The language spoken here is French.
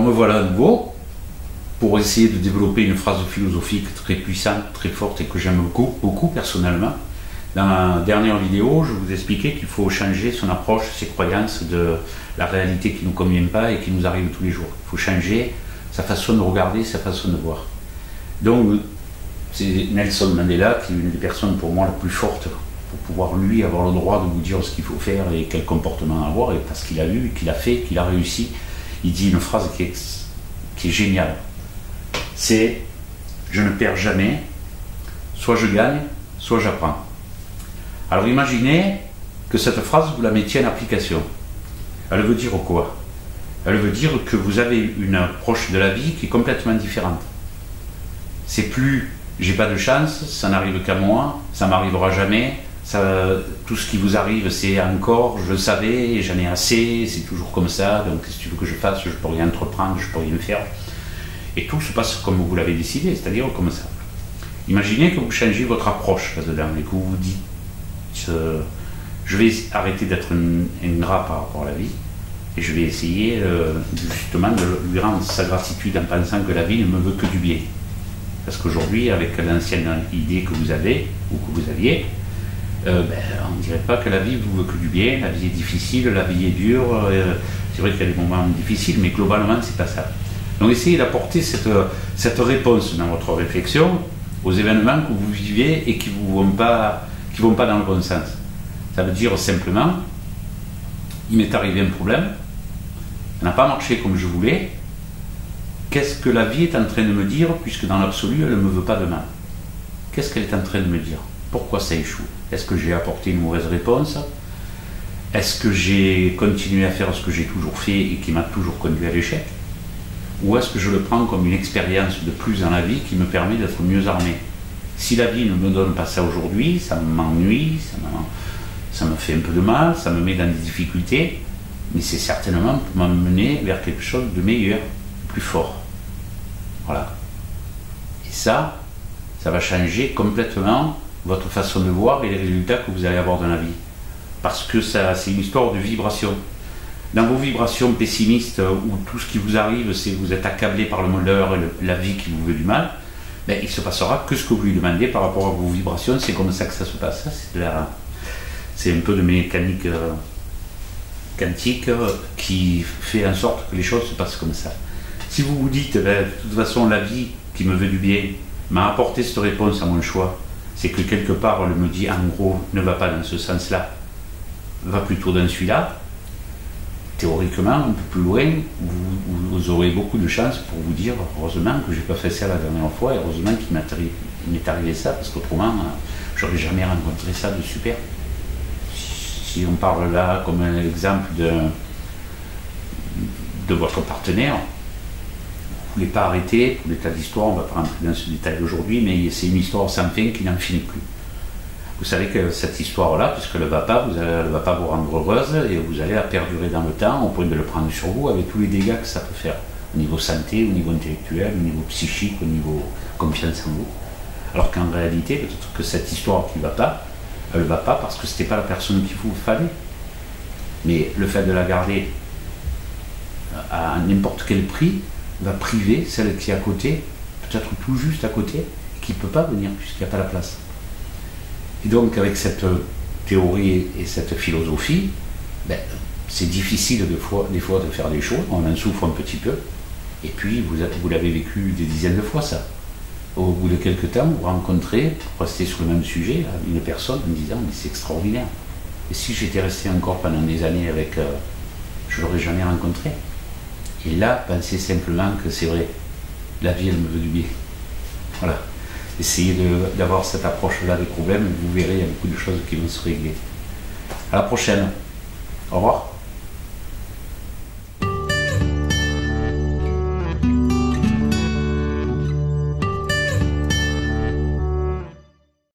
Alors me voilà à nouveau pour essayer de développer une phrase philosophique très puissante, très forte et que j'aime beaucoup, beaucoup personnellement. Dans la dernière vidéo, je vous expliquais qu'il faut changer son approche, ses croyances de la réalité qui ne nous convient pas et qui nous arrive tous les jours. Il faut changer sa façon de regarder, sa façon de voir. Donc c'est Nelson Mandela qui est une des personnes pour moi la plus forte pour pouvoir lui avoir le droit de vous dire ce qu'il faut faire et quel comportement avoir, et parce qu'il a vu, qu'il a fait, qu'il a réussi. Il dit une phrase qui est géniale. C'est « Je ne perds jamais, soit je gagne, soit j'apprends ». Alors imaginez que cette phrase, vous la mettiez en application. Elle veut dire quoi? Elle veut dire que vous avez une approche de la vie qui est complètement différente. C'est plus « j'ai pas de chance, ça n'arrive qu'à moi, ça m'arrivera jamais ». Tout ce qui vous arrive, c'est encore, je le savais, j'en ai assez, c'est toujours comme ça, donc qu'est-ce que tu veux que je fasse, je ne peux rien entreprendre, je ne peux rien faire. Et tout se passe comme vous l'avez décidé, c'est-à-dire comme ça. Imaginez que vous changez votre approche là-dedans et que vous vous dites je vais arrêter d'être ingrat par rapport à la vie et je vais essayer justement de lui rendre sa gratitude en pensant que la vie ne me veut que du bien. Parce qu'aujourd'hui, avec l'ancienne idée que vous avez, ou que vous aviez, on ne dirait pas que la vie vous veut que du bien, la vie est difficile, la vie est dure, c'est vrai qu'il y a des moments difficiles, mais globalement c'est pas ça. Donc essayez d'apporter cette réponse dans votre réflexion aux événements que vous vivez et qui ne vont pas dans le bon sens. Ça veut dire simplement, il m'est arrivé un problème, ça n'a pas marché comme je voulais, qu'est-ce que la vie est en train de me dire, puisque dans l'absolu elle ne me veut pas de mal? Qu'est-ce qu'elle est en train de me dire? Pourquoi ça échoue? Est-ce que j'ai apporté une mauvaise réponse? Est-ce que j'ai continué à faire ce que j'ai toujours fait et qui m'a toujours conduit à l'échec? Ou est-ce que je le prends comme une expérience de plus dans la vie qui me permet d'être mieux armé? Si la vie ne me donne pas ça aujourd'hui, ça m'ennuie, ça me fait un peu de mal, ça me met dans des difficultés, mais c'est certainement pour m'amener vers quelque chose de meilleur, de plus fort. Voilà. Et ça va changer complètement votre façon de voir et les résultats que vous allez avoir dans la vie. Parce que c'est une histoire de vibration. Dans vos vibrations pessimistes, où tout ce qui vous arrive, c'est que vous êtes accablé par le malheur et la vie qui vous veut du mal, il ne se passera que ce que vous lui demandez par rapport à vos vibrations. C'est comme ça que ça se passe. C'est un peu de mécanique quantique qui fait en sorte que les choses se passent comme ça. Si vous vous dites, de toute façon, la vie qui me veut du bien m'a apporté cette réponse à mon choix, c'est que quelque part elle me dit en gros ne va pas dans ce sens-là, va plutôt dans celui-là, théoriquement un peu plus loin, vous aurez beaucoup de chance pour vous dire heureusement que j'ai pas fait ça la dernière fois, et heureusement qu'il m'est arrivé ça, parce qu'autrement j'aurais jamais rencontré ça de super. Si on parle là comme un exemple de votre partenaire, vous ne voulez pas arrêter, pour des tas d'histoires, on ne va pas rentrer dans ce détail aujourd'hui, mais c'est une histoire sans fin qui n'en finit plus. Vous savez que cette histoire-là, puisqu'elle ne va pas, elle ne va pas vous rendre heureuse, et vous allez la perdurer dans le temps, au point de le prendre sur vous, avec tous les dégâts que ça peut faire, au niveau santé, au niveau intellectuel, au niveau psychique, au niveau confiance en vous. Alors qu'en réalité, peut-être que cette histoire qui ne va pas, elle ne va pas parce que ce n'était pas la personne qu'il vous fallait. Mais le fait de la garder à n'importe quel prix, va priver celle qui est à côté, peut-être tout juste à côté, qui ne peut pas venir puisqu'il n'y a pas la place. Et donc avec cette théorie et cette philosophie, c'est difficile des fois de faire des choses, on en souffre un petit peu, et puis vous l'avez vécu des dizaines de fois ça. Au bout de quelques temps, vous rencontrez, pour rester sur le même sujet, une personne en disant mais c'est extraordinaire. Et si j'étais resté encore pendant des années avec, je ne l'aurais jamais rencontré. Et là, pensez simplement que c'est vrai, la vie elle me veut du bien. Voilà. Essayez d'avoir cette approche-là des problèmes et vous verrez, il y a beaucoup de choses qui vont se régler. À la prochaine. Au revoir.